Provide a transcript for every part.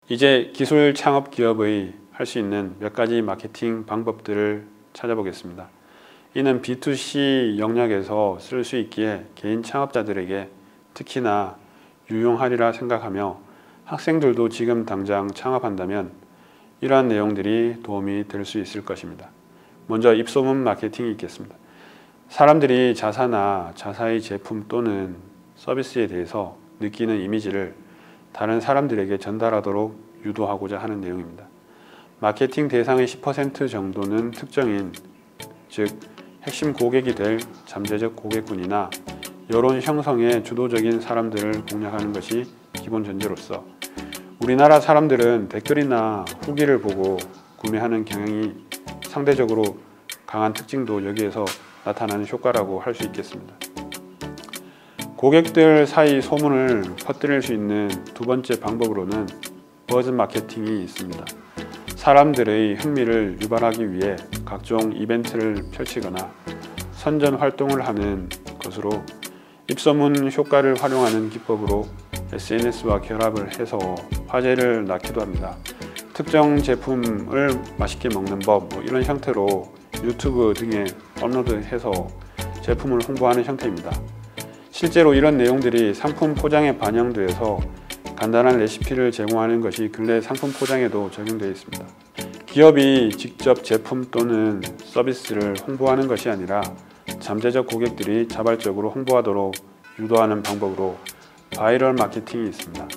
이제 기술 창업 기업의 할 수 있는 몇 가지 마케팅 방법들을 찾아보겠습니다. 이는 B2C 영역에서 쓸 수 있기에 개인 창업자들에게 특히나 유용하리라 생각하며 학생들도 지금 당장 창업한다면 이러한 내용들이 도움이 될 수 있을 것입니다. 먼저 입소문 마케팅이 있겠습니다. 사람들이 자사나 자사의 제품 또는 서비스에 대해서 느끼는 이미지를 다른 사람들에게 전달하도록 유도하고자 하는 내용입니다. 마케팅 대상의 10% 정도는 특정인, 즉 핵심 고객이 될 잠재적 고객군이나 여론 형성에 주도적인 사람들을 공략하는 것이 기본 전제로서 우리나라 사람들은 댓글이나 후기를 보고 구매하는 경향이 상대적으로 강한 특징도 여기에서 나타나는 효과라고 할 수 있겠습니다. 고객들 사이 소문을 퍼뜨릴 수 있는 두 번째 방법으로는 버즈 마케팅이 있습니다. 사람들의 흥미를 유발하기 위해 각종 이벤트를 펼치거나 선전 활동을 하는 것으로 입소문 효과를 활용하는 기법으로 SNS와 결합을 해서 화제를 낳기도 합니다. 특정 제품을 맛있게 먹는 법 이런 형태로 유튜브 등에 업로드해서 제품을 홍보하는 형태입니다. 실제로 이런 내용들이 상품 포장에 반영돼서 간단한 레시피를 제공하는 것이 근래 상품 포장에도 적용되어 있습니다. 기업이 직접 제품 또는 서비스를 홍보하는 것이 아니라 잠재적 고객들이 자발적으로 홍보하도록 유도하는 방법으로 바이럴 마케팅이 있습니다.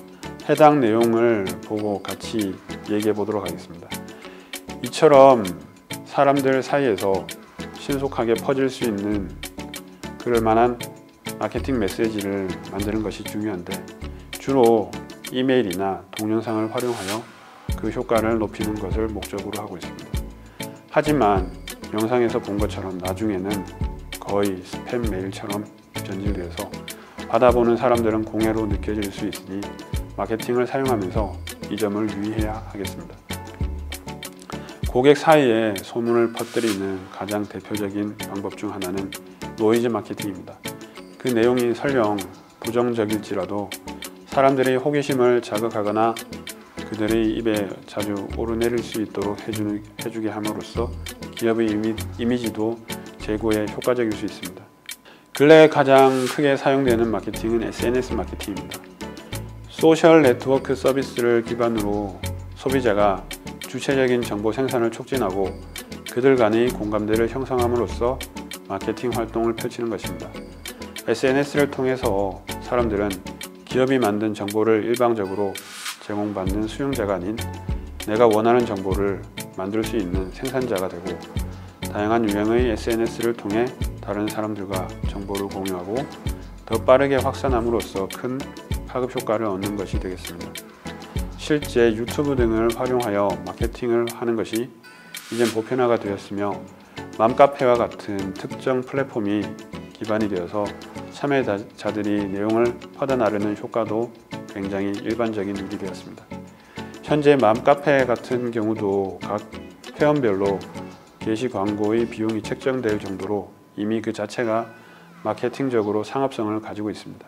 해당 내용을 보고 같이 얘기해 보도록 하겠습니다. 이처럼 사람들 사이에서 신속하게 퍼질 수 있는 그럴 만한 마케팅 메시지를 만드는 것이 중요한데 주로 이메일이나 동영상을 활용하여 그 효과를 높이는 것을 목적으로 하고 있습니다. 하지만 영상에서 본 것처럼 나중에는 거의 스팸 메일처럼 변질되어서 받아보는 사람들은 공해로 느껴질 수 있으니 마케팅을 사용하면서 이 점을 유의해야 하겠습니다. 고객 사이에 소문을 퍼뜨리는 가장 대표적인 방법 중 하나는 노이즈 마케팅입니다. 그 내용이 설령 부정적일지라도 사람들의 호기심을 자극하거나 그들의 입에 자주 오르내릴 수 있도록 해주게 함으로써 기업의 이미지도 제고에 효과적일 수 있습니다. 근래 가장 크게 사용되는 마케팅은 SNS 마케팅입니다. 소셜 네트워크 서비스를 기반으로 소비자가 주체적인 정보 생산을 촉진하고 그들 간의 공감대를 형성함으로써 마케팅 활동을 펼치는 것입니다. SNS를 통해서 사람들은 기업이 만든 정보를 일방적으로 제공받는 수용자가 아닌 내가 원하는 정보를 만들 수 있는 생산자가 되고 다양한 유형의 SNS를 통해 다른 사람들과 정보를 공유하고 더 빠르게 확산함으로써 큰 파급 효과를 얻는 것이 되겠습니다. 실제 유튜브 등을 활용하여 마케팅을 하는 것이 이젠 보편화가 되었으며 맘카페와 같은 특정 플랫폼이 기반이 되어서 참여자들이 내용을 퍼져나르는 효과도 굉장히 일반적인 일이 되었습니다. 현재 맘카페 같은 경우도 각 회원별로 게시 광고의 비용이 책정될 정도로 이미 그 자체가 마케팅적으로 상업성을 가지고 있습니다.